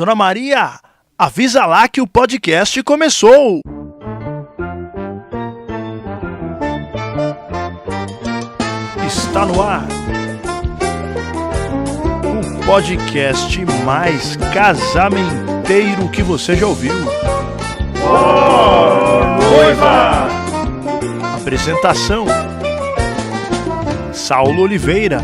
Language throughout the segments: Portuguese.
Dona Maria, avisa lá que o podcast começou! Está no ar o podcast mais casamenteiro que você já ouviu. Oh, noiva! Apresentação: Saulo Oliveira.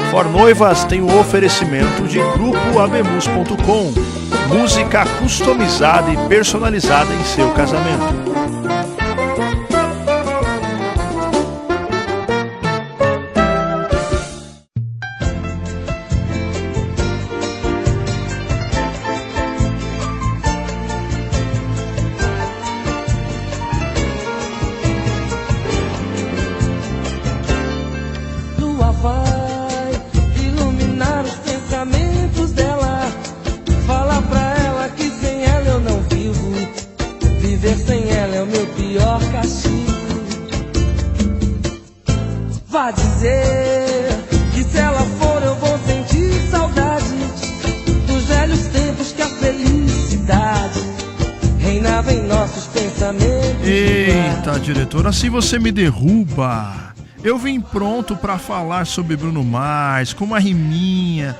For Noivas tem o oferecimento de grupoabemus.com, música customizada e personalizada em seu casamento. Vá dizer que se ela for eu vou sentir saudade dos velhos tempos que a felicidade reinava em nossos pensamentos. Eita, diretor, assim você me derruba. Eu vim pronto pra falar sobre Bruno Mars, com uma riminha,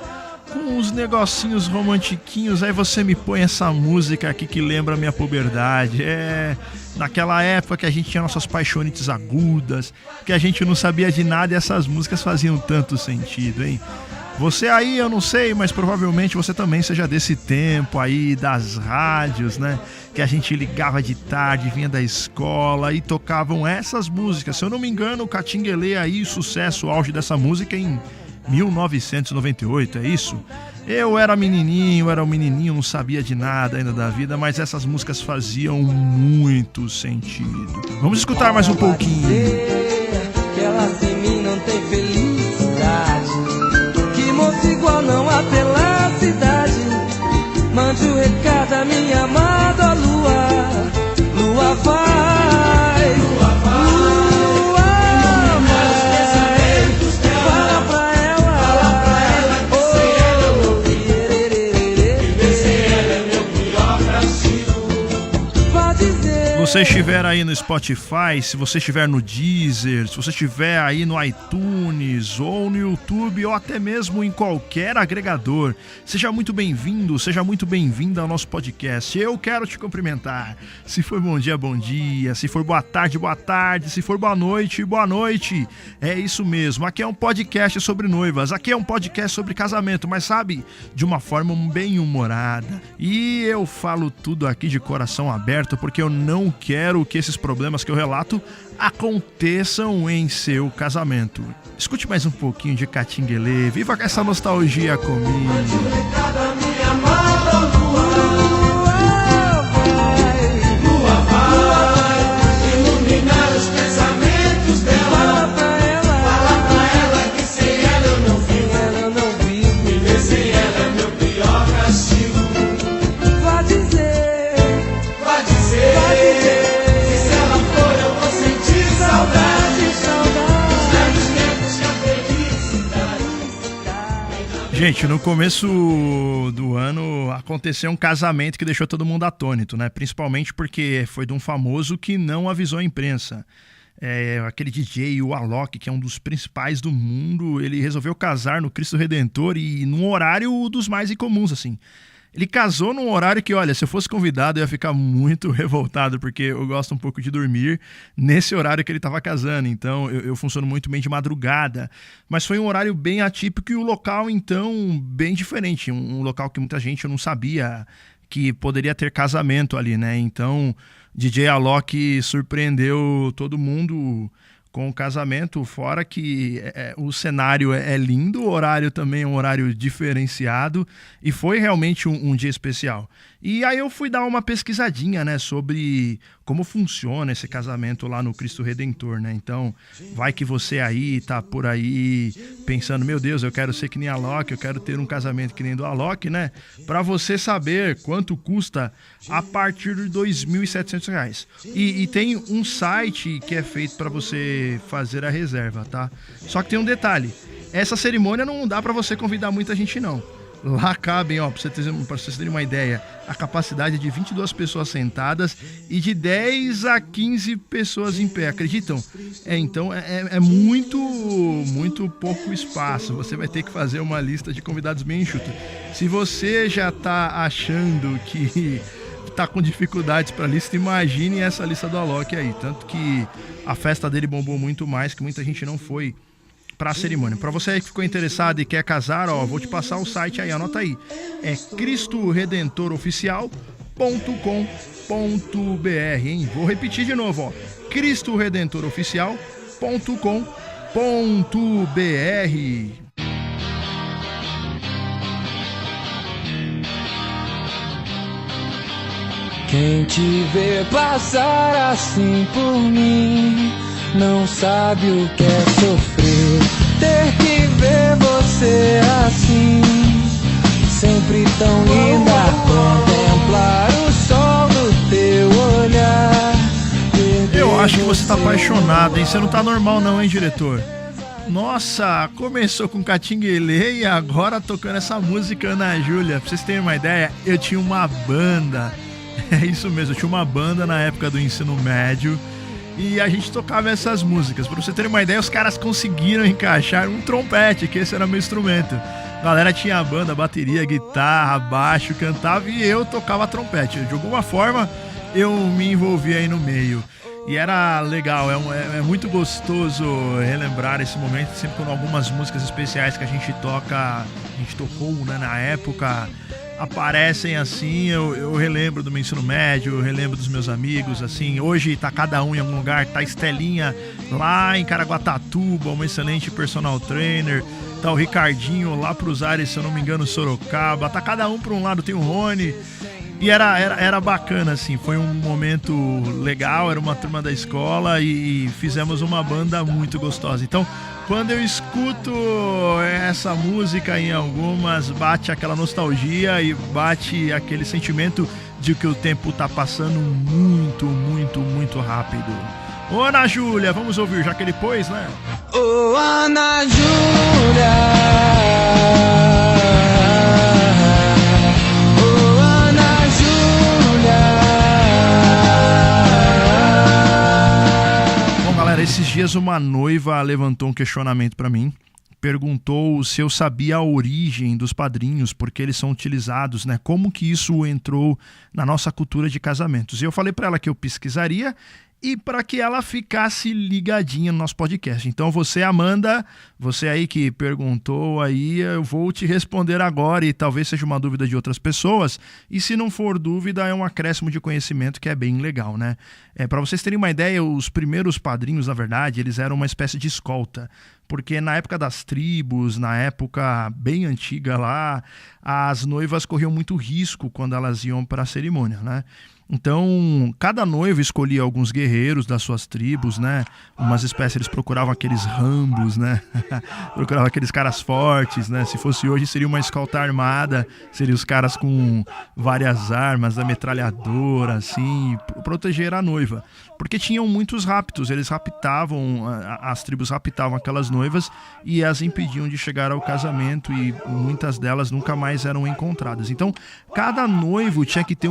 com uns negocinhos romantiquinhos, aí você me põe essa música aqui que lembra a minha puberdade. Naquela época que a gente tinha nossas paixonites agudas, que a gente não sabia de nada e essas músicas faziam tanto sentido, hein? Você aí, eu não sei, mas provavelmente você também seja desse tempo aí das rádios, né? Que a gente ligava de tarde, vinha da escola e tocavam essas músicas. Se eu não me engano, o Catinguelê aí, sucesso, o auge dessa música em 1998, é isso? Eu era um menininho, não sabia de nada ainda da vida, mas essas músicas faziam muito sentido. Vamos escutar mais um pouquinho. Que ela sem mim não tem felicidade, que moço igual não há pela cidade. Mande o recado a minha amada lua, lua vai, lua vai. Se você estiver aí no Spotify, se você estiver no Deezer, se você estiver aí no iTunes ou no YouTube ou até mesmo em qualquer agregador, seja muito bem-vindo, seja muito bem-vinda ao nosso podcast. Eu quero te cumprimentar. Se for bom dia, se for boa tarde, se for boa noite. É isso mesmo, aqui é um podcast sobre noivas, aqui é um podcast sobre casamento, mas sabe, de uma forma bem humorada. E eu falo tudo aqui de coração aberto porque eu não quero que esses problemas que eu relato aconteçam em seu casamento. Escute mais um pouquinho de Catinguelê, viva com essa nostalgia comigo. Gente, no começo do ano aconteceu um casamento que deixou todo mundo atônito, né? Principalmente porque foi de um famoso que não avisou a imprensa. Aquele DJ, o Alok, que é um dos principais do mundo, ele resolveu casar no Cristo Redentor e num horário dos mais incomuns, assim. Ele casou num horário que, olha, se eu fosse convidado eu ia ficar muito revoltado, porque eu gosto um pouco de dormir nesse horário que ele estava casando, então eu funciono muito bem de madrugada. Mas foi um horário bem atípico e o local, então, bem diferente. Um local que muita gente não sabia que poderia ter casamento ali, né? Então, DJ Alok surpreendeu todo mundo com o casamento, fora que o cenário é lindo, o horário também é um horário diferenciado e foi realmente um dia especial. E aí eu fui dar uma pesquisadinha, né, sobre como funciona esse casamento lá no Cristo Redentor, né? Então, vai que você aí tá por aí pensando, meu Deus, eu quero ser que nem Alok, eu quero ter um casamento que nem do Alok, né? Para você saber quanto custa a partir de R$2.700. E tem um site que é feito para você fazer a reserva, tá? Só que tem um detalhe. Essa cerimônia não dá para você convidar muita gente, não. Lá cabem, ó, pra vocês terem uma ideia, a capacidade de 22 pessoas sentadas e de 10 a 15 pessoas em pé, acreditam? Então é muito pouco espaço. Você vai ter que fazer uma lista de convidados bem enxuta. Se você já tá achando que tá com dificuldades pra lista, imagine essa lista do Alok aí. Tanto que a festa dele bombou muito mais, que muita gente não foi para a cerimônia. Para você aí que ficou interessado e quer casar, ó, vou te passar o site aí, anota aí. É cristoredentoroficial.com.br, hein? Vou repetir de novo, ó. cristoredentoroficial.com.br. Quem te vê passar assim por mim não sabe o que é sofrer, ter que ver você assim, sempre tão linda, contemplar o sol do teu olhar. Eu acho que você tá apaixonado, hein? Você não tá normal não, hein, diretor? Nossa, começou com Catinguelê e agora tocando essa música Ana Júlia. Pra vocês terem uma ideia, eu tinha uma banda. É isso mesmo, eu tinha uma banda na época do ensino médio e a gente tocava essas músicas. Pra você ter uma ideia, os caras conseguiram encaixar um trompete, que esse era meu instrumento. A galera tinha banda, bateria, guitarra, baixo, cantava e eu tocava trompete. De alguma forma, eu me envolvi aí no meio. E era legal, é muito gostoso relembrar esse momento, sempre quando algumas músicas especiais que a gente tocou, né, na época, aparecem assim, eu relembro do meu ensino médio, eu relembro dos meus amigos, assim, hoje tá cada um em algum lugar, tá Estelinha lá em Caraguatatuba, uma excelente personal trainer, tá o Ricardinho lá pros ares, se eu não me engano, Sorocaba, tá cada um pra um lado, tem o Rony, e era bacana, assim, foi um momento legal, era uma turma da escola e fizemos uma banda muito gostosa. Então, quando eu escuto essa música em algumas, bate aquela nostalgia e bate aquele sentimento de que o tempo tá passando muito rápido. Ô Ana Júlia, vamos ouvir, já que ele pôs, né? Ô Ana Júlia, ô Ana Júlia. Bom, galera, esses dias uma noiva levantou um questionamento pra mim. Perguntou se eu sabia a origem dos padrinhos, porque eles são utilizados, né? Como que isso entrou na nossa cultura de casamentos. E eu falei pra ela que eu pesquisaria e para que ela ficasse ligadinha no nosso podcast. Então você, Amanda, você aí que perguntou aí, eu vou te responder agora e talvez seja uma dúvida de outras pessoas. E se não for dúvida, é um acréscimo de conhecimento que é bem legal, né? Para vocês terem uma ideia, os primeiros padrinhos, na verdade, eles eram uma espécie de escolta. Porque na época das tribos, na época bem antiga lá, as noivas corriam muito risco quando elas iam para a cerimônia, né? Então, cada noivo escolhia alguns guerreiros das suas tribos, né? Umas espécies, eles procuravam aqueles rambos, né? Procuravam aqueles caras fortes, né? Se fosse hoje, seria uma escolta armada, seriam os caras com várias armas, a metralhadora, assim, proteger a noiva. Porque tinham muitos raptos, eles raptavam, as tribos raptavam aquelas noivas e as impediam de chegar ao casamento e muitas delas nunca mais eram encontradas. Então, cada noivo tinha que ter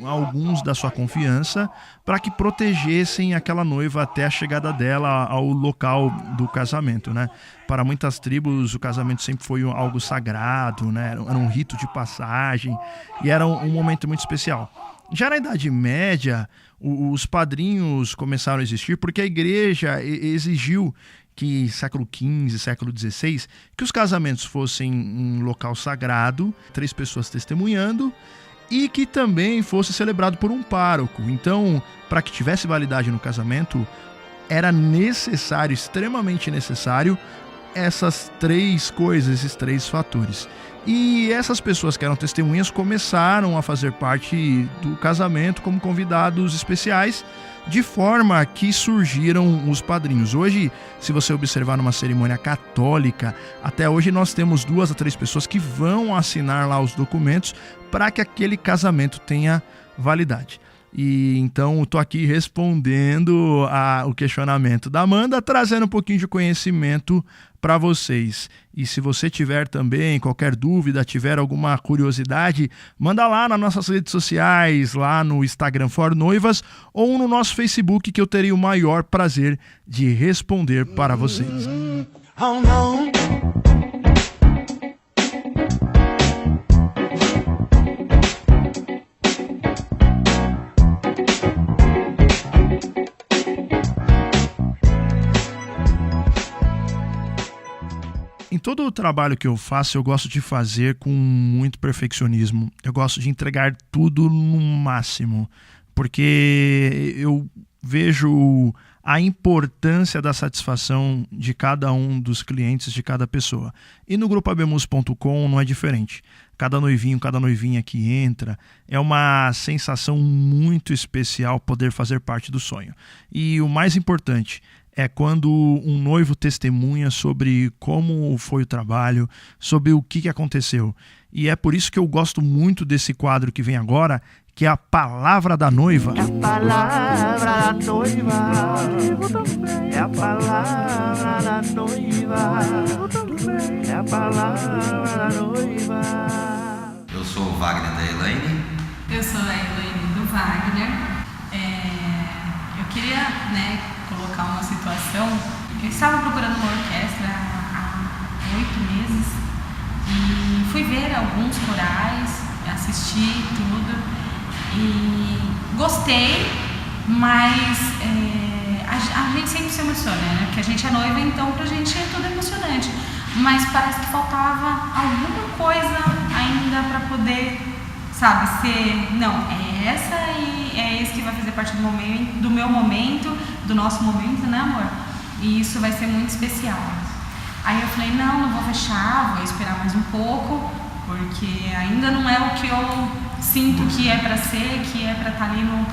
alguns da sua confiança para que protegessem aquela noiva até a chegada dela ao local do casamento, né? Para muitas tribos, o casamento sempre foi algo sagrado, né? Era um rito de passagem e era um momento muito especial. Já na Idade Média, os padrinhos começaram a existir porque a igreja exigiu que século XV, século XVI, que os casamentos fossem em local sagrado, 3 pessoas testemunhando, e que também fosse celebrado por um pároco. Então, para que tivesse validade no casamento, era necessário, extremamente necessário, essas 3 coisas, esses 3 fatores. E essas pessoas que eram testemunhas começaram a fazer parte do casamento como convidados especiais, de forma que surgiram os padrinhos. Hoje, se você observar numa cerimônia católica, até hoje nós temos 2 a 3 pessoas que vão assinar lá os documentos para que aquele casamento tenha validade. E então estou aqui respondendo o questionamento da Amanda, trazendo um pouquinho de conhecimento para vocês. E se você tiver também qualquer dúvida, tiver alguma curiosidade, manda lá nas nossas redes sociais, lá no Instagram For Noivas ou no nosso Facebook, que eu teria o maior prazer de responder para vocês. Oh, no. Em todo o trabalho que eu faço, eu gosto de fazer com muito perfeccionismo. Eu gosto de entregar tudo no máximo, porque eu vejo a importância da satisfação de cada um dos clientes, de cada pessoa. E no grupo abemus.com não é diferente. Cada noivinho, cada noivinha que entra, é uma sensação muito especial poder fazer parte do sonho. E o mais importante é quando um noivo testemunha sobre como foi o trabalho, sobre o que aconteceu. E é por isso que eu gosto muito desse quadro que vem agora, que é a Palavra da Noiva. É a palavra da noiva. É a palavra da noiva. É a palavra da noiva. Eu sou o Wagner da Elaine. Eu sou a Elaine do Wagner. Eu queria, colocar uma situação. Eu estava procurando uma orquestra há 8 meses e fui ver alguns corais, assisti tudo e gostei, mas a gente sempre se emociona, né? Porque a gente é noiva, então pra gente é tudo emocionante. Mas parece que faltava alguma coisa ainda pra poder, ser... Não, é essa e é esse que vai fazer parte do meu momento, do nosso momento, né, amor? E isso vai ser muito especial. Aí eu falei, não vou fechar, vou esperar mais um pouco, porque ainda não é o que eu sinto que é pra ser, que é pra estar ali no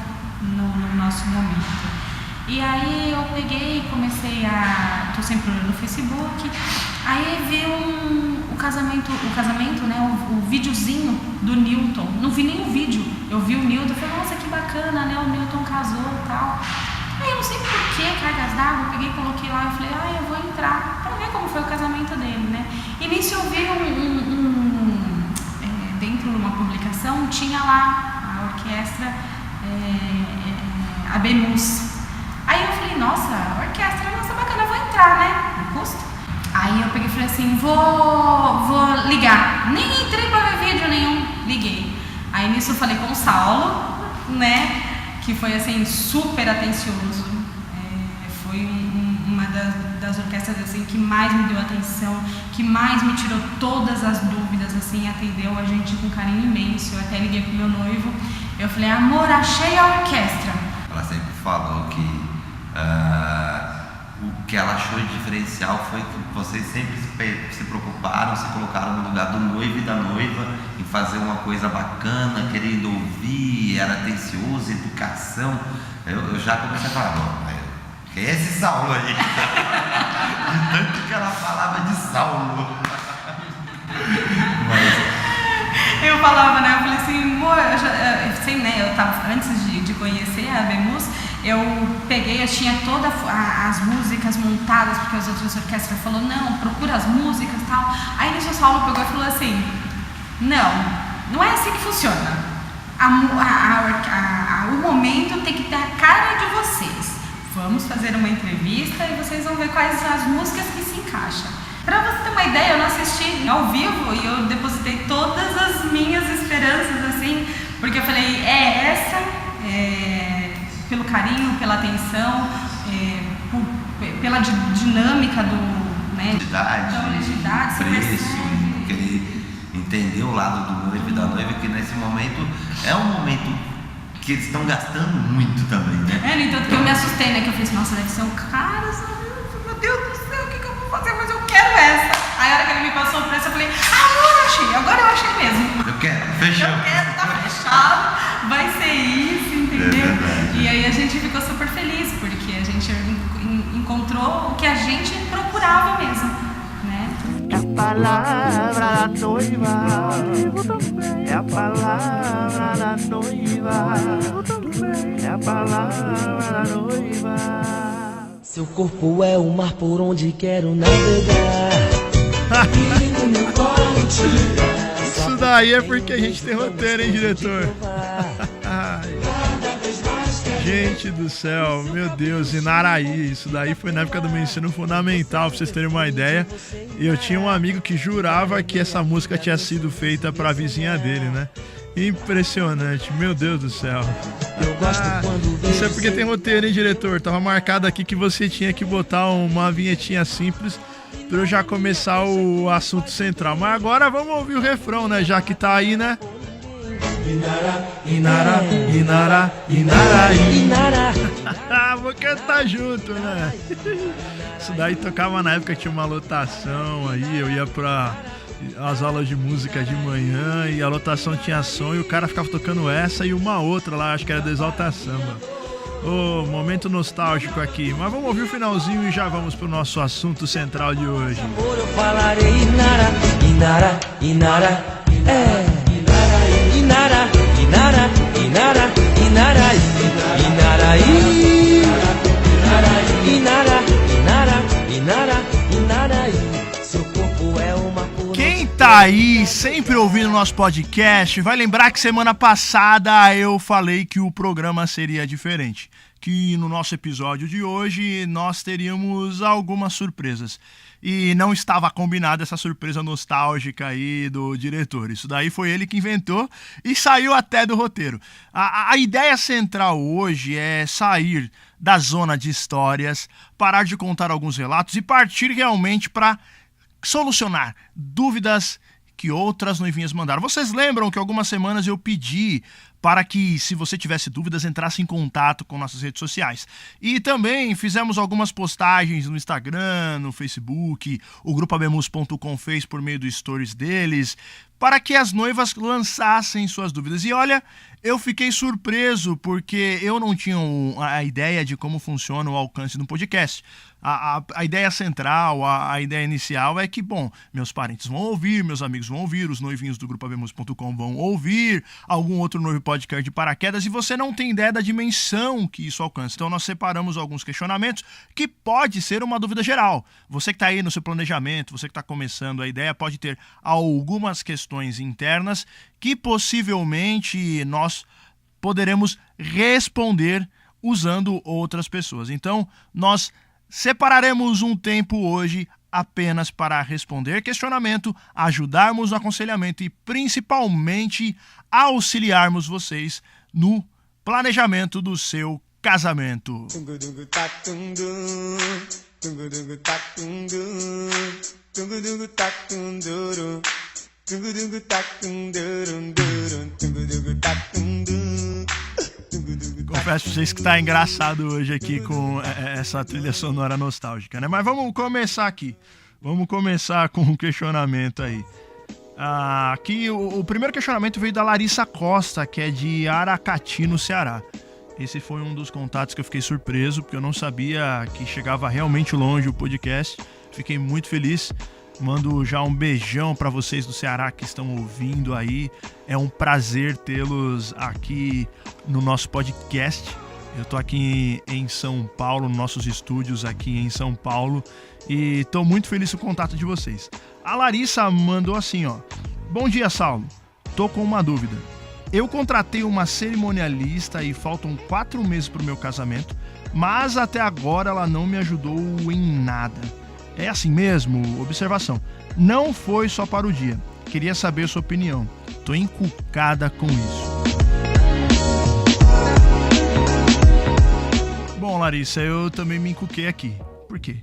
nosso momento. E aí eu peguei e comecei tô sempre olhando no Facebook, aí vi o casamento, né, o videozinho do Newton. Não vi nem o vídeo, eu vi o Newton, falei, nossa, que bacana, né, o Newton casou e tal. Aí eu não sei por que, cargas d'água, eu peguei e coloquei lá e falei, eu vou entrar pra ver como foi o casamento dele, né. E nisso eu vi dentro de uma publicação, tinha lá a orquestra Abemus. Aí eu falei, nossa, orquestra, bacana, eu vou entrar, né? Não custa. Aí eu peguei e falei assim, vou ligar. Nem entrei pra ver vídeo nenhum, liguei. Aí nisso eu falei com o Saulo, né? Que foi assim, super atencioso. Foi uma das orquestras assim, que mais me deu atenção, que mais me tirou todas as dúvidas, assim, atendeu a gente com carinho imenso. Eu até liguei pro meu noivo, eu falei, amor, achei a orquestra. Ela sempre falou que o que ela achou de diferencial foi que vocês sempre se preocuparam, se colocaram no lugar do noivo e da noiva em fazer uma coisa bacana, querendo ouvir, era atencioso, educação. Eu já comecei a falar, quem é esse Saulo aí? De tanto que ela falava de Saulo. Eu falava, né? Eu falei assim, amor, eu tava, antes de conhecer a Abemus, eu tinha todas as músicas montadas, porque as outras orquestras falaram, não, procura as músicas e tal. Aí nisso o Saulo pegou e falou assim, não é assim que funciona. O momento tem que ter a cara de vocês. Vamos fazer uma entrevista e vocês vão ver quais são as músicas que se encaixam. Pra você ter uma ideia, eu não assisti ao vivo e eu depositei todas as minhas esperanças, assim, porque eu falei, pelo carinho, pela atenção, pela dinâmica da honestidade, preço, que ele entendeu o lado do noivo e da noiva, que nesse momento é um momento que eles estão gastando muito também, né? No entanto que eu me assustei, né? Que eu falei assim, nossa, deve ser um cara, meu Deus do céu, o que eu vou fazer? Mas eu quero essa. Aí a hora que ele me passou o preço, eu falei, agora eu achei mesmo. Eu quero, fechou. Tá fechado, vai ser isso, entendeu? E aí a gente ficou super feliz, porque a gente encontrou o que a gente procurava mesmo, né? palavra da noiva, é a palavra da noiva, é a palavra da noiva. Seu corpo é o mar por onde quero navegar. Isso daí é porque a gente tem roteiro, hein, diretor? Gente do céu, meu Deus, Inaraí, isso daí foi na época do meu ensino fundamental, pra vocês terem uma ideia. E eu tinha um amigo que jurava que essa música tinha sido feita pra vizinha dele, né? Impressionante, meu Deus do céu. Isso é porque tem roteiro, hein, diretor? Tava marcado aqui que você tinha que botar uma vinhetinha simples pra eu já começar o assunto central. Mas agora vamos ouvir o refrão, né? Já que tá aí, né? Inara, Inara, Inaraí. Vou cantar junto, né? Isso daí tocava na época, tinha uma lotação aí, eu ia pra as aulas de música de manhã e a lotação tinha som e o cara ficava tocando essa e uma outra lá, acho que era do Exalta Samba. Ô, momento nostálgico aqui, mas vamos ouvir o finalzinho e já vamos pro nosso assunto central de hoje. Eu falarei Inara, Inara, Inara, Inara, Inara, Inara, Inaraí, Inaraí, Inara, Inara, Inara, Inaraí. Seu corpo é uma cor. Quem tá aí sempre ouvindo nosso podcast vai lembrar que semana passada eu falei que o programa seria diferente, que no nosso episódio de hoje nós teríamos algumas surpresas. E não estava combinada essa surpresa nostálgica aí do diretor. Isso daí foi ele que inventou e saiu até do roteiro. A ideia central hoje é sair da zona de histórias, parar de contar alguns relatos e partir realmente para solucionar dúvidas que outras noivinhas mandaram. Vocês lembram que algumas semanas eu pedi para que, se você tivesse dúvidas, entrasse em contato com nossas redes sociais. E também fizemos algumas postagens no Instagram, no Facebook, o grupo abemus.com fez por meio do stories deles, para que as noivas lançassem suas dúvidas. E olha, eu fiquei surpreso porque eu não tinha a ideia de como funciona o alcance do podcast. A ideia central, a ideia inicial é que, bom, meus parentes vão ouvir, meus amigos vão ouvir, os noivinhos do grupo abemus.com vão ouvir, algum outro noivo pode cair de paraquedas e você não tem ideia da dimensão que isso alcança. Então nós separamos alguns questionamentos que pode ser uma dúvida geral. Você que está aí no seu planejamento, você que está começando a ideia, pode ter algumas questões internas que possivelmente nós poderemos responder usando outras pessoas. Então nós separaremos um tempo hoje apenas para responder questionamento, ajudarmos no aconselhamento e principalmente auxiliarmos vocês no planejamento do seu casamento. Confesso pra vocês que tá engraçado hoje aqui com essa trilha sonora nostálgica, né? Mas vamos começar aqui. Vamos começar com um questionamento aí. Aqui o primeiro questionamento veio da Larissa Costa, que é de Aracati, no Ceará. Esse foi um dos contatos que eu fiquei surpreso, porque eu não sabia que chegava realmente longe o podcast. Fiquei muito feliz. Mando já um beijão para vocês do Ceará que estão ouvindo aí. É um prazer tê-los aqui no nosso podcast. Eu tô aqui em São Paulo, nos nossos estúdios aqui em São Paulo, e tô muito feliz com o contato de vocês. A Larissa mandou assim, ó: bom dia, Saulo. Tô com uma dúvida. Eu contratei uma cerimonialista e faltam 4 meses pro meu casamento, mas até agora ela não me ajudou em nada. É assim mesmo? Observação. Não foi só para o dia. Queria saber a sua opinião. Tô encucada com isso. Bom, Larissa, eu também me encuquei aqui. Por quê?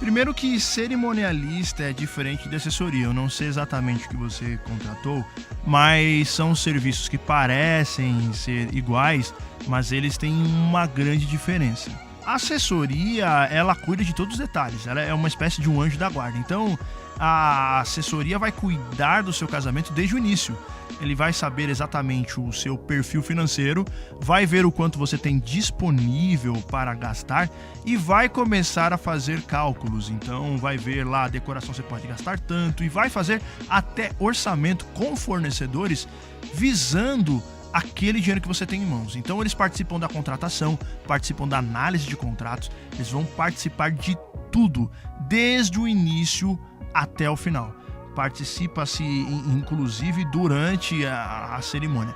Primeiro que cerimonialista é diferente de assessoria. Eu não sei exatamente o que você contratou, mas são serviços que parecem ser iguais, mas eles têm uma grande diferença. A assessoria, ela cuida de todos os detalhes. Ela é uma espécie de um anjo da guarda. Então, a assessoria vai cuidar do seu casamento desde o início. Ele vai saber exatamente o seu perfil financeiro, vai ver o quanto você tem disponível para gastar e vai começar a fazer cálculos. Então vai ver lá, a decoração você pode gastar tanto, e vai fazer até orçamento com fornecedores visando aquele dinheiro que você tem em mãos. Então eles participam da contratação, participam da análise de contratos, eles vão participar de tudo, desde o início até o final. Participa-se inclusive durante a cerimônia.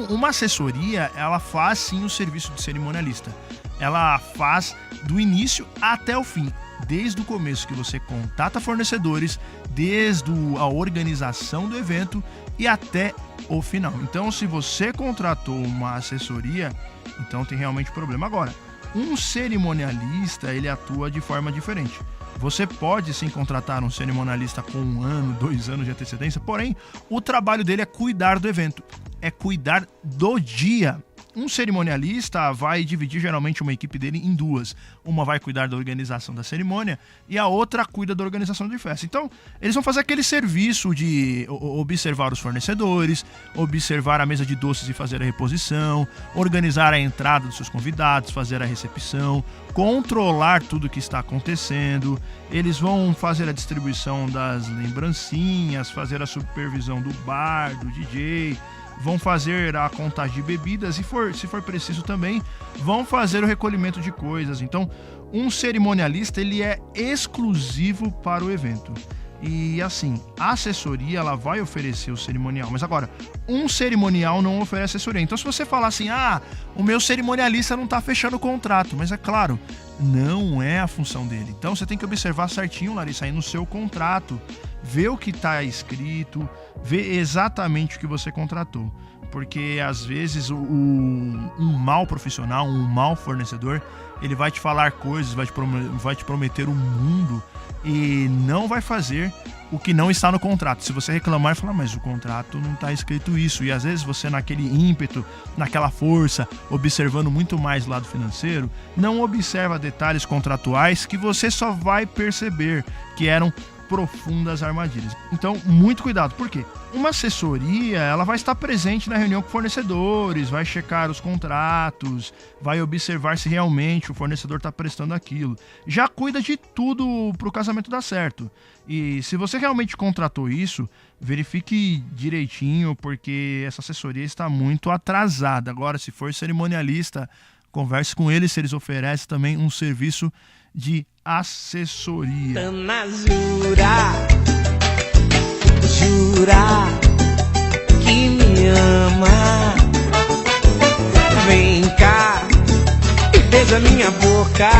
Uma assessoria, ela faz sim o serviço de cerimonialista. Ela faz do início até o fim, desde o começo que você contata fornecedores, desde a organização do evento e até o final. Então, se você contratou uma assessoria, então tem realmente problema. Agora, um cerimonialista, ele atua de forma diferente. Você pode sim contratar um cerimonialista com 1 ano, 2 anos de antecedência, porém, o trabalho dele é cuidar do evento, é cuidar do dia. Um cerimonialista vai dividir geralmente uma equipe dele em 2. Uma vai cuidar da organização da cerimônia e a outra cuida da organização de festa. Então, eles vão fazer aquele serviço de observar os fornecedores, observar a mesa de doces e fazer a reposição, organizar a entrada dos seus convidados, fazer a recepção, controlar tudo o que está acontecendo. Eles vão fazer a distribuição das lembrancinhas, fazer a supervisão do bar, do DJ, vão fazer a contagem de bebidas e, se for preciso também, vão fazer o recolhimento de coisas. Então, um cerimonialista, ele é exclusivo para o evento. E assim, a assessoria, ela vai oferecer o cerimonial, mas agora, um cerimonial não oferece assessoria. Então, se você falar assim, o meu cerimonialista não está fechando o contrato, mas é claro, não é a função dele. Então, você tem que observar certinho, Larissa, aí no seu contrato, ver o que está escrito, ver exatamente o que você contratou. Porque, às vezes, um mau profissional, um mau fornecedor, ele vai te falar coisas, vai te prometer um mundo e não vai fazer o que não está no contrato. Se você reclamar e falar, mas o contrato não está escrito isso, e às vezes você naquele ímpeto, naquela força, observando muito mais o lado financeiro, não observa detalhes contratuais que você só vai perceber que eram profundas armadilhas. Então, muito cuidado. Por quê? Uma assessoria, ela vai estar presente na reunião com fornecedores, vai checar os contratos, vai observar se realmente o fornecedor está prestando aquilo. Já cuida de tudo para o casamento dar certo. E se você realmente contratou isso, verifique direitinho, porque essa assessoria está muito atrasada. Agora, se for cerimonialista, converse com eles se eles oferecem também um serviço de assessoria. Ana, jura que me ama. Vem cá e beija minha boca.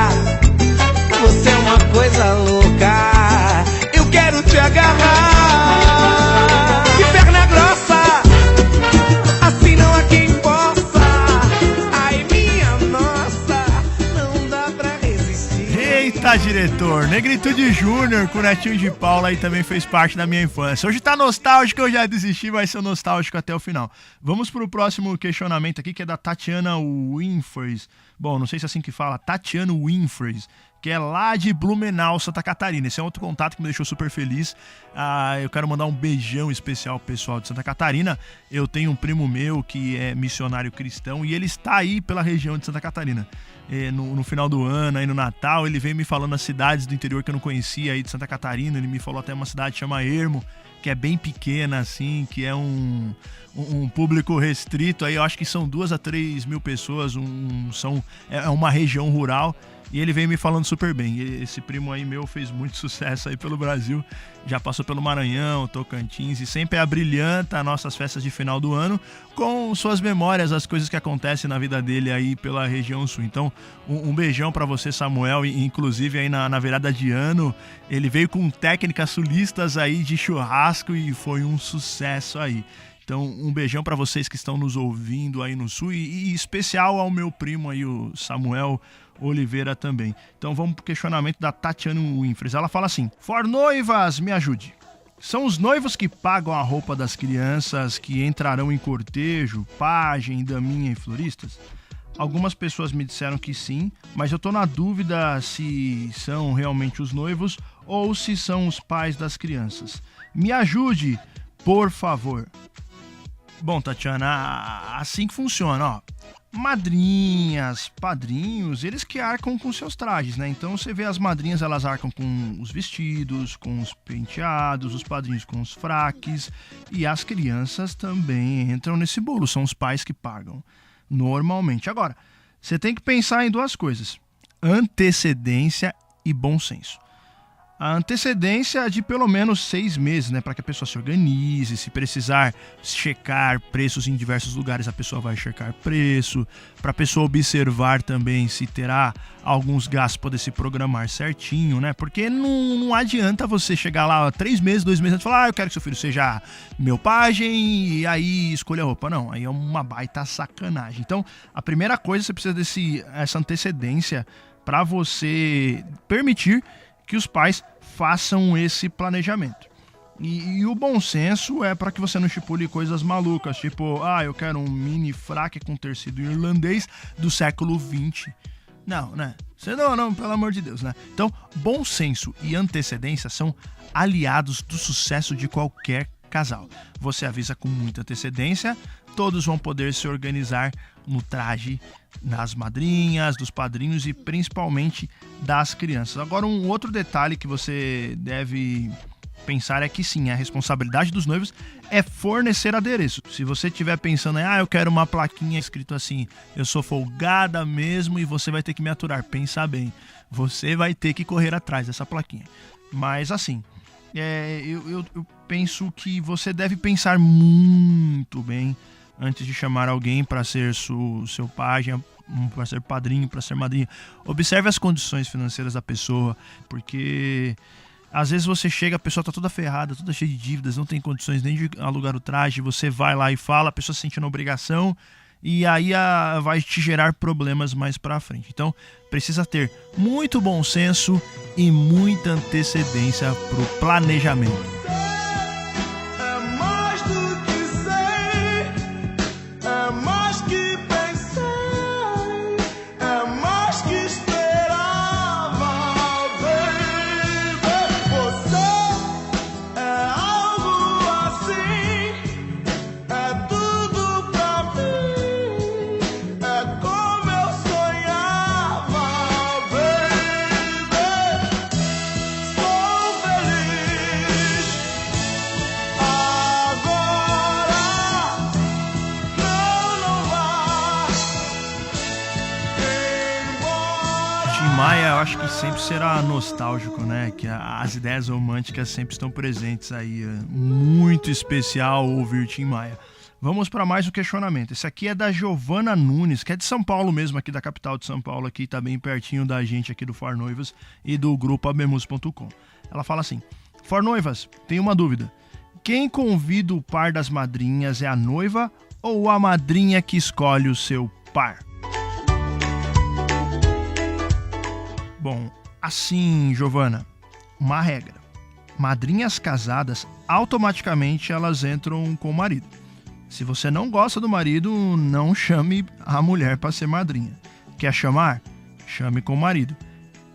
Você é uma coisa louca. Eu quero te agarrar. Que perna grossa, assim não há quem possa. Ai, minha nossa, não dá pra resistir. Eita, diretor, Negritude Júnior com Netinho de Paula aí também fez parte da minha infância. Hoje tá nostálgico, eu já desisti, vai ser nostálgico até o final. Vamos pro próximo questionamento aqui, que é da Tatiana Winfreys. Bom, não sei se é assim que fala, Tatiana Winfreys, que é lá de Blumenau, Santa Catarina. Esse é outro contato que me deixou super feliz. Eu quero mandar um beijão especial pro pessoal de Santa Catarina. Eu tenho um primo meu que é missionário cristão e ele está aí pela região de Santa Catarina. No final do ano, aí no Natal, ele veio me falando as cidades do interior que eu não conhecia aí de Santa Catarina. Ele me falou até uma cidade que chama Ermo, que é bem pequena assim, que é um público restrito. Aí eu acho que são 2 a 3 mil pessoas, é uma região rural. E ele veio me falando super bem. Esse primo aí meu fez muito sucesso aí pelo Brasil. Já passou pelo Maranhão, Tocantins e sempre abrilhanta nossas festas de final do ano com suas memórias, as coisas que acontecem na vida dele aí pela região sul. Então, um beijão pra você, Samuel. E, inclusive aí na virada de ano, ele veio com técnicas sulistas aí de churrasco e foi um sucesso aí. Então, um beijão pra vocês que estão nos ouvindo aí no sul e especial ao meu primo aí, o Samuel Oliveira também. Então vamos pro questionamento da Tatiana Winfreys. Ela fala assim: For noivas, me ajude. São os noivos que pagam a roupa das crianças que entrarão em cortejo, pajem, daminha e floristas? Algumas pessoas me disseram que sim, mas eu tô na dúvida se são realmente os noivos ou se são os pais das crianças. Me ajude, por favor. Bom, Tatiana, assim que funciona, ó. Madrinhas, padrinhos, eles que arcam com seus trajes, né? Então você vê as madrinhas, elas arcam com os vestidos, com os penteados, os padrinhos com os fraques, e as crianças também entram nesse bolo, são os pais que pagam, normalmente. Agora, você tem que pensar em duas coisas: antecedência e bom senso. A antecedência de pelo menos 6 meses, né, para que a pessoa se organize. Se precisar checar preços em diversos lugares, a pessoa vai checar preço, para a pessoa observar também se terá alguns gastos, poder se programar certinho, né? Porque não adianta você chegar lá 3 meses, 2 meses antes e falar: eu quero que seu filho seja meu pajem e aí escolha a roupa. Não, aí é uma baita sacanagem. Então, a primeira coisa, você precisa essa antecedência para você permitir que os pais façam esse planejamento. E o bom senso é para que você não estipule coisas malucas, tipo, eu quero um mini fraque com tecido irlandês do século XX. Não, né? Não, pelo amor de Deus, né? Então, bom senso e antecedência são aliados do sucesso de qualquer casal. Você avisa com muita antecedência, todos vão poder se organizar no traje das madrinhas, dos padrinhos e principalmente das crianças. Agora, um outro detalhe que você deve pensar é que sim, a responsabilidade dos noivos é fornecer adereço. Se você estiver pensando em, eu quero uma plaquinha escrito assim, eu sou folgada mesmo e você vai ter que me aturar. Pensa bem, você vai ter que correr atrás dessa plaquinha. Mas assim, eu penso que você deve pensar muito bem antes de chamar alguém para ser seu pajem, para ser padrinho, para ser madrinha. Observe as condições financeiras da pessoa, porque às vezes você chega, a pessoa está toda ferrada, toda cheia de dívidas, não tem condições nem de alugar o traje, você vai lá e fala, a pessoa se sente na obrigação e aí vai te gerar problemas mais para frente. Então, precisa ter muito bom senso e muita antecedência para o planejamento. Maia, eu acho que sempre será nostálgico, né? Que as ideias românticas sempre estão presentes aí. Muito especial ouvir Tim Maia. Vamos para mais um questionamento. Esse aqui é da Giovana Nunes, que é de São Paulo mesmo, aqui da capital de São Paulo, aqui tá bem pertinho da gente aqui do For Noivas e do grupo abemus.com. Ela fala assim: For Noivas, tenho uma dúvida. Quem convida o par das madrinhas é a noiva ou a madrinha que escolhe o seu par? Bom, assim, Giovana, uma regra. Madrinhas casadas, automaticamente elas entram com o marido. Se você não gosta do marido, não chame a mulher para ser madrinha. Quer chamar? Chame com o marido.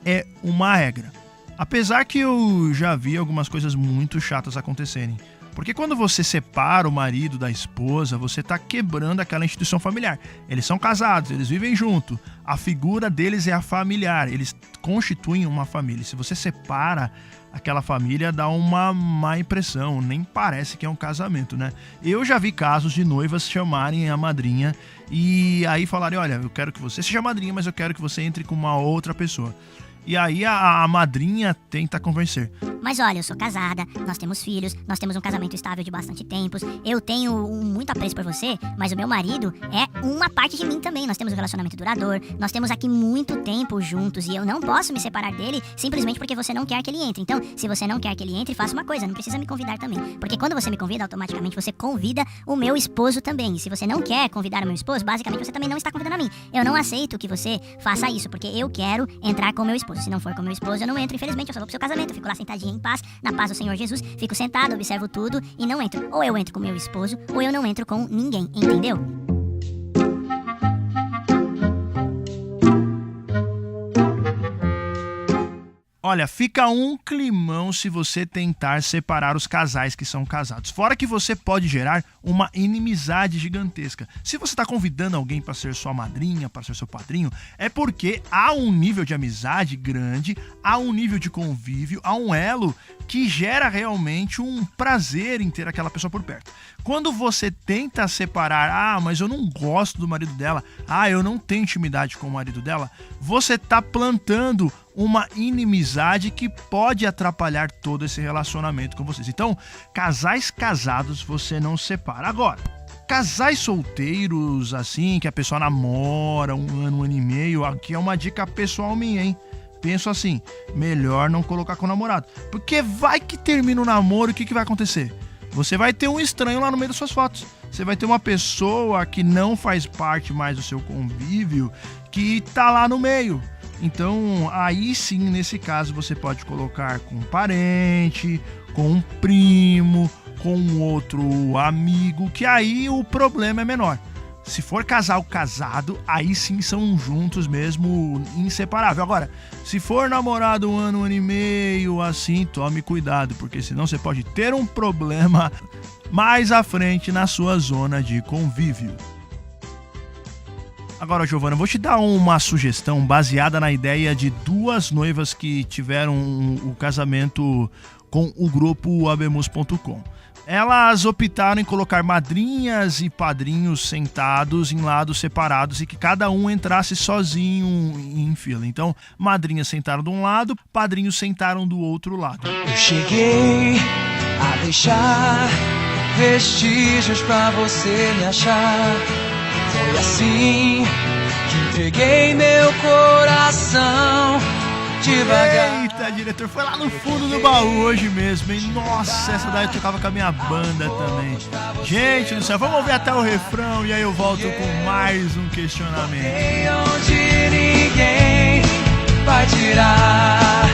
É uma regra. Apesar que eu já vi algumas coisas muito chatas acontecerem. Porque quando você separa o marido da esposa, você está quebrando aquela instituição familiar. Eles são casados, eles vivem junto. A figura deles é a familiar, eles constituem uma família. Se você separa aquela família, dá uma má impressão, nem parece que é um casamento, né? Eu já vi casos de noivas chamarem a madrinha e aí falarem: olha, eu quero que você seja madrinha, mas eu quero que você entre com uma outra pessoa. E aí a madrinha tenta convencer. Mas olha, eu sou casada, nós temos filhos, nós temos um casamento estável de bastante tempos, eu tenho muito apreço por você, mas o meu marido é uma parte de mim também. Nós temos um relacionamento duradouro, nós temos aqui muito tempo juntos e eu não posso me separar dele simplesmente porque você não quer que ele entre. Então, se você não quer que ele entre, faça uma coisa, não precisa me convidar também. Porque quando você me convida, automaticamente você convida o meu esposo também. E se você não quer convidar o meu esposo, basicamente você também não está convidando a mim. Eu não aceito que você faça isso, porque eu quero entrar com o meu esposo. Se não for com o meu esposo, eu não entro. Infelizmente, eu só vou pro seu casamento. Eu fico lá sentadinha em paz, na paz do Senhor Jesus. Fico sentado, observo tudo e não entro. Ou eu entro com o meu esposo, ou eu não entro com ninguém. Entendeu? Olha, fica um climão se você tentar separar os casais que são casados. Fora que você pode gerar uma inimizade gigantesca. Se você está convidando alguém para ser sua madrinha, para ser seu padrinho, é porque há um nível de amizade grande, há um nível de convívio, há um elo que gera realmente um prazer em ter aquela pessoa por perto. Quando você tenta separar, mas eu não gosto do marido dela, eu não tenho intimidade com o marido dela, você está plantando uma inimizade que pode atrapalhar todo esse relacionamento com vocês. Então, casais casados você não separa. Agora, casais solteiros, assim, que a pessoa namora 1 ano, 1 ano e meio, aqui é uma dica pessoal minha, hein? Penso assim, melhor não colocar com o namorado. Porque vai que termina o namoro, o que vai acontecer? Você vai ter um estranho lá no meio das suas fotos. Você vai ter uma pessoa que não faz parte mais do seu convívio, que tá lá no meio. Então, aí sim, nesse caso, você pode colocar com um parente, com um primo, com um outro amigo, que aí o problema é menor. Se for casal casado, aí sim são juntos mesmo, inseparável. Agora, se for namorado 1 ano, 1 ano e meio, assim, tome cuidado, porque senão você pode ter um problema mais à frente na sua zona de convívio. Agora, Giovana, eu vou te dar uma sugestão baseada na ideia de 2 noivas que tiveram o casamento com o grupo abemus.com. Elas optaram em colocar madrinhas e padrinhos sentados em lados separados e que cada um entrasse sozinho em fila. Então, madrinhas sentaram de um lado, padrinhos sentaram do outro lado. Eu cheguei a deixar vestígios pra você me achar. Foi assim que entreguei meu coração devagar. Eita, diretor, foi lá no fundo do baú hoje mesmo, hein? Nossa, essa daí eu tocava com a minha banda também. Gente do céu, vamos ouvir até o refrão e aí eu volto com mais um questionamento. Onde ninguém vai tirar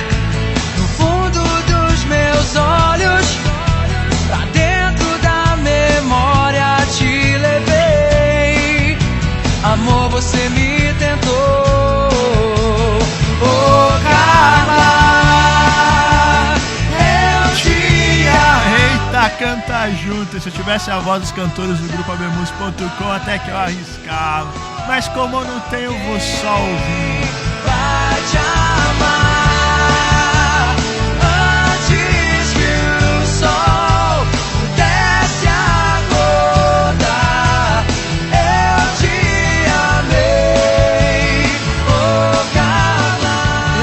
no fundo dos meus olhos, pra dentro da memória te levei. Amor, você me tentou. Eita, canta junto. Se eu tivesse a voz dos cantores do grupo abemus.com, até que eu arriscava. Mas como eu não tenho, vou só ouvir. Vai te amar antes que o sol pudesse acordar. Eu te amei,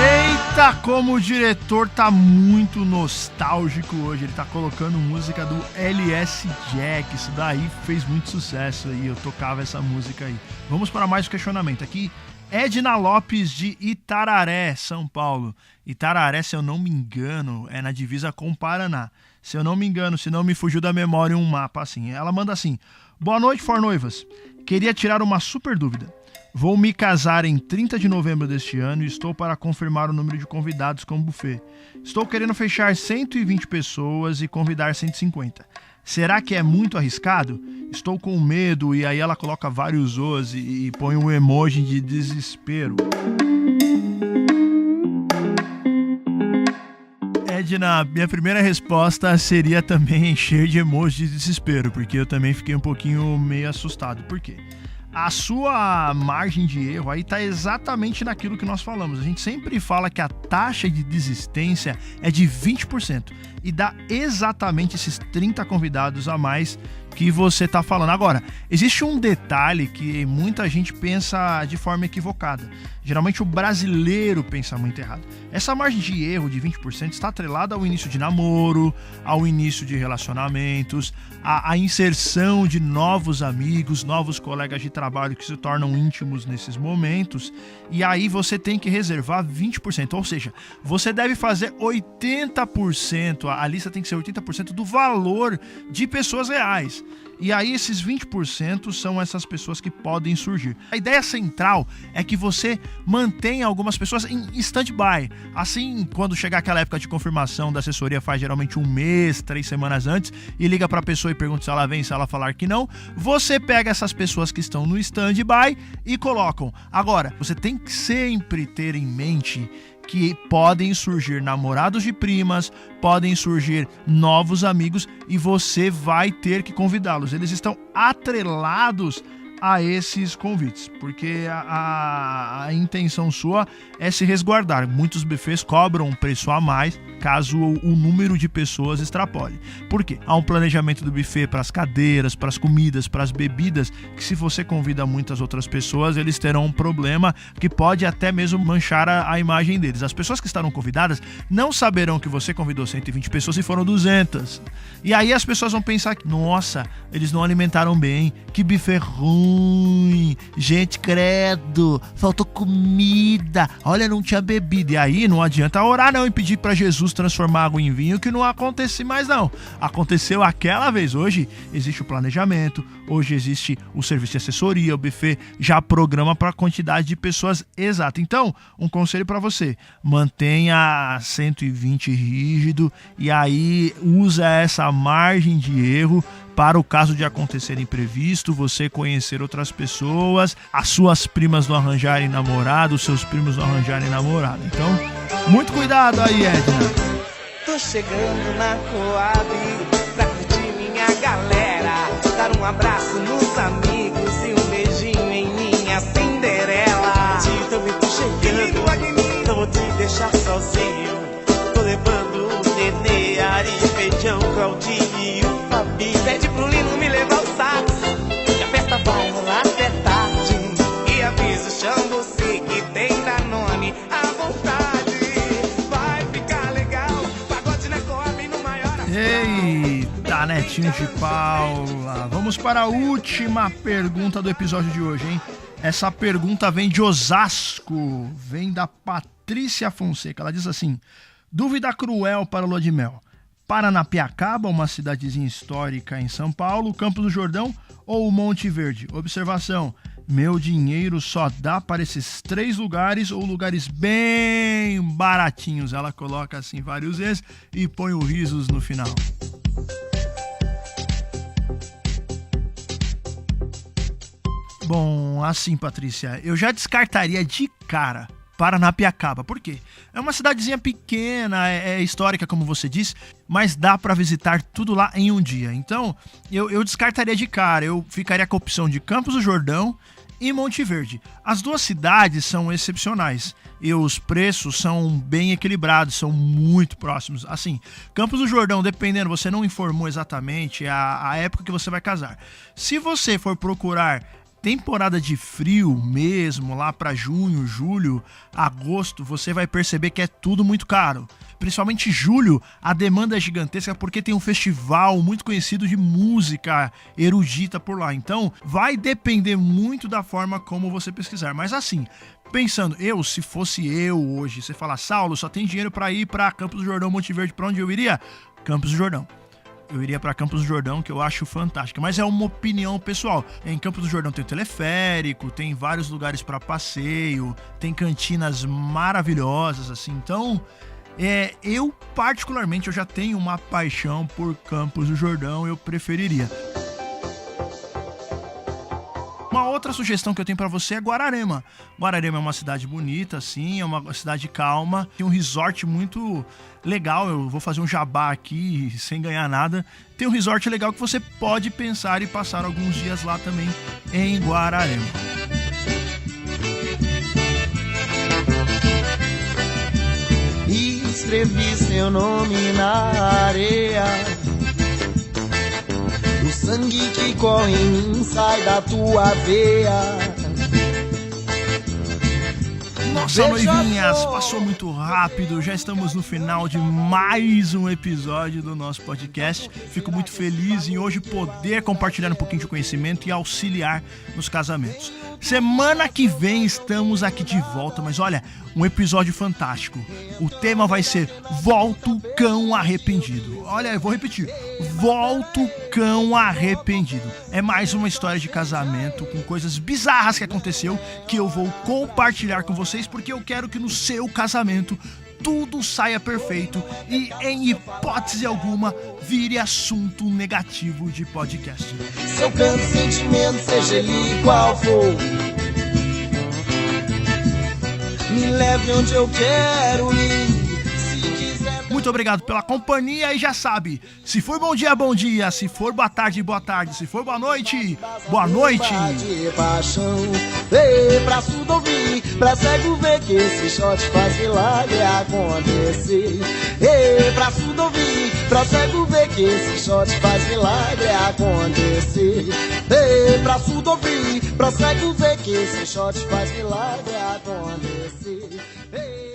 Eita, como o diretor tá muito nostálgico hoje. Ele tá colocando música do LS Jack. Isso daí fez muito sucesso aí. Eu tocava essa música aí. Vamos para mais um questionamento aqui. Edna Lopes de Itararé, São Paulo. Itararé, se eu não me engano, é na divisa com o Paraná. Se eu não me engano, se não me fugiu da memória um mapa assim. Ela manda assim: boa noite, fornoivas. Queria tirar uma super dúvida. Vou me casar em 30 de novembro deste ano e estou para confirmar o número de convidados com buffet. Estou querendo fechar 120 pessoas e convidar 150. Será que é muito arriscado? Estou com medo. E aí ela coloca vários os e põe um emoji de desespero. Edna, minha primeira resposta seria também encher de emoji de desespero, porque eu também fiquei um pouquinho meio assustado. Por quê? A sua margem de erro aí está exatamente naquilo que nós falamos. A gente sempre fala que a taxa de desistência é de 20% e dá exatamente esses 30 convidados a mais que você está falando. Agora, existe um detalhe que muita gente pensa de forma equivocada. Geralmente o brasileiro pensa muito errado. Essa margem de erro de 20% está atrelada ao início de namoro, ao início de relacionamentos, à inserção de novos amigos, novos colegas de trabalho que se tornam íntimos nesses momentos. E aí você tem que reservar 20%, ou seja, você deve fazer 80%, a lista tem que ser 80% do valor de pessoas reais. E aí esses 20% são essas pessoas que podem surgir. A ideia central é que você mantenha algumas pessoas em stand-by. Assim, quando chegar aquela época de confirmação da assessoria, faz geralmente 1 mês, 3 semanas antes, e liga para a pessoa e pergunta se ela vem, se ela falar que não, você pega essas pessoas que estão no stand-by e colocam. Agora, você tem que sempre ter em mente que podem surgir namorados de primas, podem surgir novos amigos e você vai ter que convidá-los. Eles estão atrelados a esses convites, porque a intenção sua é se resguardar. Muitos buffets cobram um preço a mais caso o número de pessoas extrapole. Por quê? Há um planejamento do buffet para as cadeiras, para as comidas, para as bebidas, que se você convida muitas outras pessoas, eles terão um problema que pode até mesmo manchar a imagem deles. As pessoas que estarão convidadas não saberão que você convidou 120 pessoas e foram 200. E aí as pessoas vão pensar, nossa, eles não alimentaram bem, que buffet ruim, gente, credo, faltou comida, olha, não tinha bebida. E aí não adianta orar não e pedir para Jesus transformar água em vinho, que não acontece mais não. Aconteceu aquela vez. Hoje existe o planejamento, hoje existe o serviço de assessoria, o buffet já programa para a quantidade de pessoas exata. Então, um conselho para você, mantenha 120 rígido e aí usa essa margem de erro para o caso de acontecer imprevisto, você conhecer outras pessoas, as suas primas não arranjarem namorado, os seus primos não arranjarem namorado. Então, muito cuidado aí, Edna. Tô chegando na Coab pra curtir minha galera, dar um abraço nos amigos e um beijinho em minha Cinderela. Também tô chegando, não vou te deixar sozinho. Tô levando o Nenê, Ari, Feijão, Claudinho e o Fabi. Pede pro Lino me levar o sax, que a festa vai rolar até tarde. E avisa o Xambuci que tem Danone à vontade. Vai ficar legal, pagode na Coab no maior. Eita, Netinho de Paula. Vamos para a última pergunta do episódio de hoje, hein? Essa pergunta vem de Osasco, vem da Patrícia Fonseca. Ela diz assim: dúvida cruel para o lua de mel. Paranapiacaba, uma cidadezinha histórica em São Paulo, Campos do Jordão ou Monte Verde? Observação: meu dinheiro só dá para esses 3 lugares ou lugares bem baratinhos. Ela coloca assim vários vezes e põe o risos no final. Bom, assim, Patrícia, eu já descartaria de cara Paranapiacaba. Por quê? É uma cidadezinha pequena, é histórica, como você disse, mas dá para visitar tudo lá em um dia. Então, eu descartaria de cara. Eu ficaria com a opção de Campos do Jordão e Monte Verde. As duas cidades são excepcionais e os preços são bem equilibrados, são muito próximos. Assim, Campos do Jordão, dependendo, você não informou exatamente a época que você vai casar. Se você for procurar temporada de frio mesmo, lá para junho, julho, agosto, você vai perceber que é tudo muito caro. Principalmente julho, a demanda é gigantesca porque tem um festival muito conhecido de música erudita por lá. Então, vai depender muito da forma como você pesquisar. Mas assim, pensando, se fosse eu hoje, você fala, Saulo, só tem dinheiro para ir para Campos do Jordão, Monte Verde, para onde eu iria? Campos do Jordão. Eu iria para Campos do Jordão, que eu acho fantástica, mas é uma opinião pessoal. Em Campos do Jordão tem teleférico, tem vários lugares para passeio, tem cantinas maravilhosas, assim. Então, eu particularmente, eu já tenho uma paixão por Campos do Jordão, eu preferiria. Uma outra sugestão que eu tenho pra você é Guararema. Guararema é uma cidade bonita, assim, é uma cidade calma, tem um resort muito legal. Eu vou fazer um jabá aqui sem ganhar nada. Tem um resort legal que você pode pensar e passar alguns dias lá também em Guararema. Escrevi seu nome na areia, o sangue que corre em mim sai da tua veia. Nossa, noivinhas, passou muito rápido, já estamos no final de mais um episódio do nosso podcast. Fico muito feliz em hoje poder compartilhar um pouquinho de conhecimento e auxiliar nos casamentos. Semana que vem estamos aqui de volta, mas olha, um episódio fantástico. O tema vai ser Volta o Cão Arrependido. Olha, eu vou repetir, Volta o Cão Arrependido. É mais uma história de casamento com coisas bizarras que aconteceu que eu vou compartilhar com vocês, porque eu quero que no seu casamento tudo saia perfeito e, em hipótese alguma, vire assunto negativo de podcast. Seu canto, sentimento, seja ele qual for, me leve onde eu quero ir. Se quiser... Muito obrigado pela companhia e já sabe, se for bom dia, se for boa tarde, se for boa noite. De paixão, ei, pra surdo ouvir, pra cego ver que esse shot faz milagre acontecer. Ei, pra surdo ouvir, pra cego ver que esse shot faz milagre acontecer. Ei, pra surdo ouvir, pra cego ver que esse shot faz milagre acontecer. Ei,